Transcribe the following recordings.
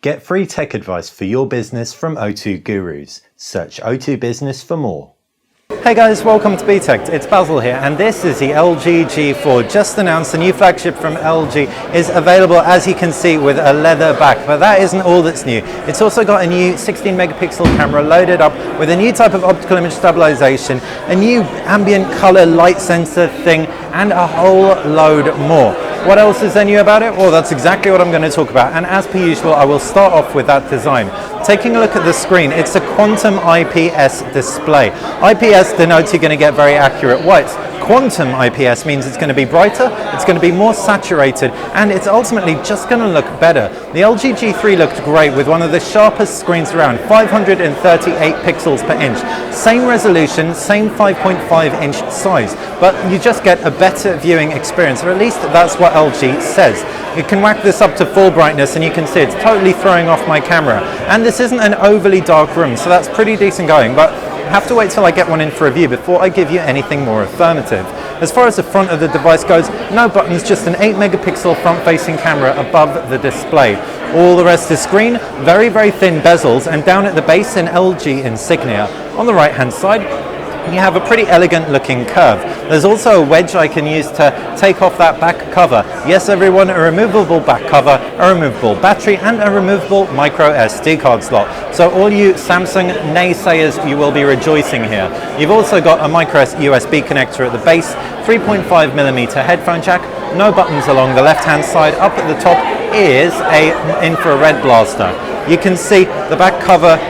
Get free tech advice for your business from O2 Gurus. Search O2 Business for more. Hey guys, welcome to BTech. It's Basil here, and this is the LG G4. Just announced the new flagship from LG is available, as you can see, with a leather back. But that isn't all that's new. It's also got a new 16 megapixel camera loaded up with a new type of optical image stabilisation, a new ambient color light sensor thing, and a whole load more. What else is there new about it? Well, that's exactly what I'm going to talk about. And as per usual, I will start off with that design. Taking a look at the screen, it's a Quantum IPS display. IPS denotes you're going to get very accurate whites. Quantum IPS means it's going to be brighter, it's going to be more saturated, and it's ultimately just going to look better. The LG G3 looked great with one of the sharpest screens around, 538 pixels per inch. Same resolution, same 5.5 inch size, but you just get a better viewing experience, or at least that's what LG says. You can whack this up to full brightness and you can see it's totally throwing off my camera. And this isn't an overly dark room, so that's pretty decent going, but I have to wait till I get one in for review before I give you anything more affirmative. As far as the front of the device goes, no buttons, just an 8 megapixel front-facing camera above the display. All the rest is screen, very, very thin bezels, and down at the base an LG insignia. On the right-hand side, you have a pretty elegant looking curve. There's also a wedge I can use to take off that back cover. Yes, everyone, a removable back cover, a removable battery, and a removable microSD card slot. So all you Samsung naysayers, you will be rejoicing here. You've also got a micro USB connector at the base, 3.5mm headphone jack, no buttons along the left-hand side. Up at the top is a infrared blaster. You can see the back cover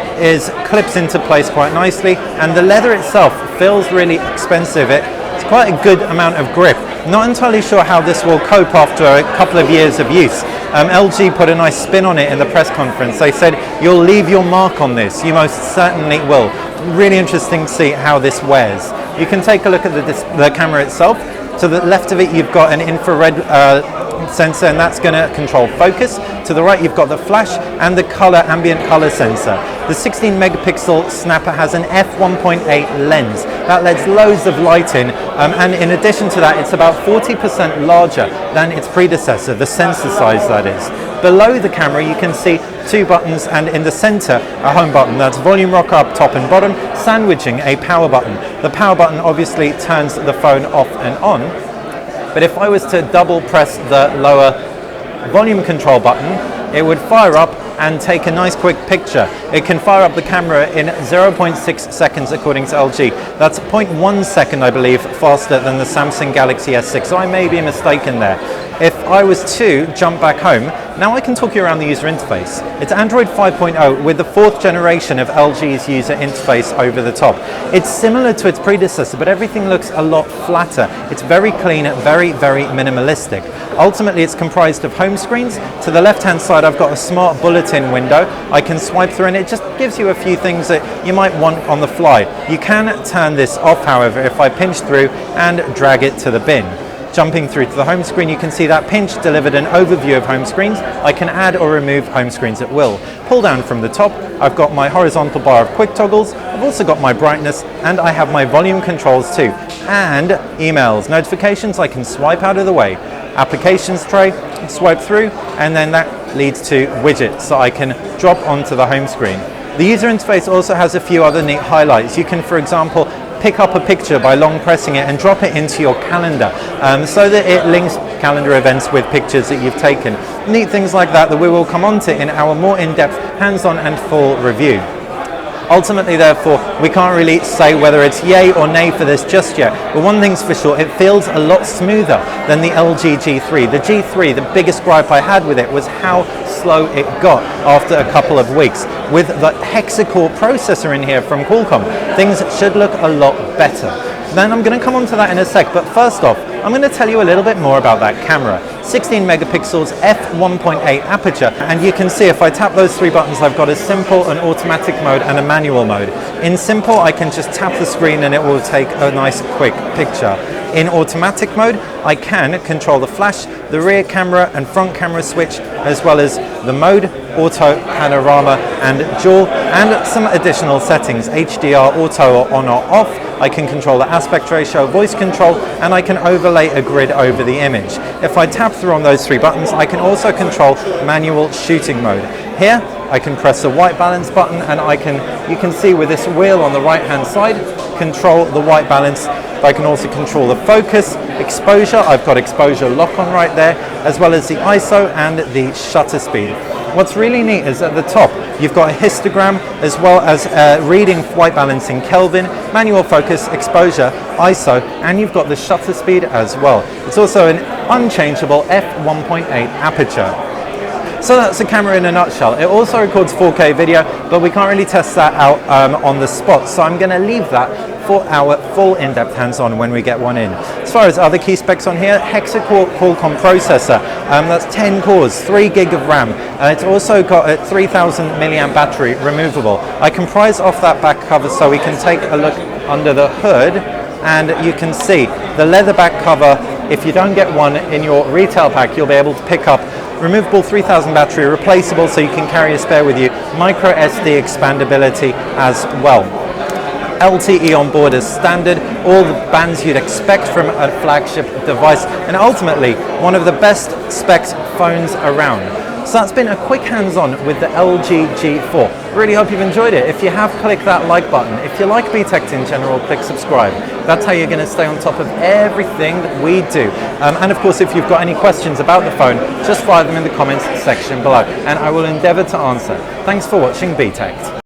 clips into place quite nicely, and the leather itself feels really expensive. It's quite a good amount of grip. Not entirely sure how this will cope after a couple of years of use. LG put a nice spin on it in the press conference. They said, "You'll leave your mark on this." You most certainly will. Really interesting to see how this wears. You can take a look at the camera itself. To the left of it, you've got an infrared sensor, and that's going to control focus. To the right, you've got the flash and the ambient color sensor. The 16 megapixel snapper has an f1.8 lens that lets loads of light in, and in addition to that, it's about 40% larger than its predecessor, the sensor size that is. Below the camera, you can see two buttons, and in the center, a home button. That's volume rocker up top and bottom, sandwiching a power button. The power button obviously turns the phone off and on, but if I was to double press the lower volume control button, it would fire up and take a nice quick picture. It can fire up the camera in 0.6 seconds according to LG. That's 0.1 second, I believe, faster than the Samsung Galaxy S6, so I may be mistaken there. If I was to jump back home, now I can talk you around the user interface. It's Android 5.0 with the 4th generation of LG's user interface over the top. It's similar to its predecessor, but everything looks a lot flatter. It's very clean, very, very minimalistic. Ultimately, it's comprised of home screens. To the left-hand side, I've got a smart bulletin window. I can swipe through, and it just gives you a few things that you might want on the fly. You can turn this off, however, if I pinch through and drag it to the bin. Jumping through to the home screen, you can see that pinch delivered an overview of home screens. I can add or remove home screens at will. Pull down from the top, I've got my horizontal bar of quick toggles. I've also got my brightness, and I have my volume controls too. And emails, notifications, I can swipe out of the way. Applications tray, swipe through, and then that leads to widgets, so I can drop onto the home screen. The user interface also has a few other neat highlights. You can, for example, pick up a picture by long pressing it and drop it into your calendar, so that it links calendar events with pictures that you've taken. Neat things like that we will come on to in our more in-depth, hands-on and full review. Ultimately, therefore, we can't really say whether it's yay or nay for this just yet, but one thing's for sure, it feels a lot smoother than the LG G3. The G3, the biggest gripe I had with it was how slow it got after a couple of weeks. With the hexa-core processor in here from Qualcomm, things should look a lot better. Then I'm going to come on to that in a sec, but first off, I'm going to tell you a little bit more about that camera. 16 megapixels, f1.8 aperture, and you can see if I tap those three buttons, I've got a simple, an automatic mode, and a manual mode. In simple, I can just tap the screen and it will take a nice quick picture. In automatic mode, I can control the flash, the rear camera and front camera switch, as well as the mode, auto, panorama and dual, and some additional settings, HDR, auto or on or off. I can control the aspect ratio, voice control, and I can overlay a grid over the image. If I tap through on those three buttons, I can also control manual shooting mode. Here, I can press the white balance button and you can see with this wheel on the right hand side, control the white balance. I can also control the focus, exposure, I've got exposure lock on right there, as well as the ISO and the shutter speed. What's really neat is at the top, you've got a histogram as well as reading white balance in Kelvin, manual focus, exposure, ISO, and you've got the shutter speed as well. It's also an unchangeable f1.8 aperture. So that's the camera in a nutshell. It also records 4K video, but we can't really test that out on the spot. So I'm going to leave that for our full in-depth hands-on when we get one in. As far as other key specs on here, hexa-core Qualcomm processor. That's 10 cores, 3 gig of RAM. It's also got a 3000 milliamp battery removable. I can prise off that back cover so we can take a look under the hood, and you can see the leather back cover. If you don't get one in your retail pack, you'll be able to pick up removable 3000 battery, replaceable so you can carry a spare with you, microSD expandability as well. LTE on board as standard, all the bands you'd expect from a flagship device, and ultimately one of the best spec phones around. So that's been a quick hands-on with the LG G4. Really hope you've enjoyed it. If you have, click that like button. If you like BTech in general, click subscribe. That's how you're going to stay on top of everything that we do. And of course, if you've got any questions about the phone, just fire them in the comments section below, and I will endeavour to answer. Thanks for watching BTech.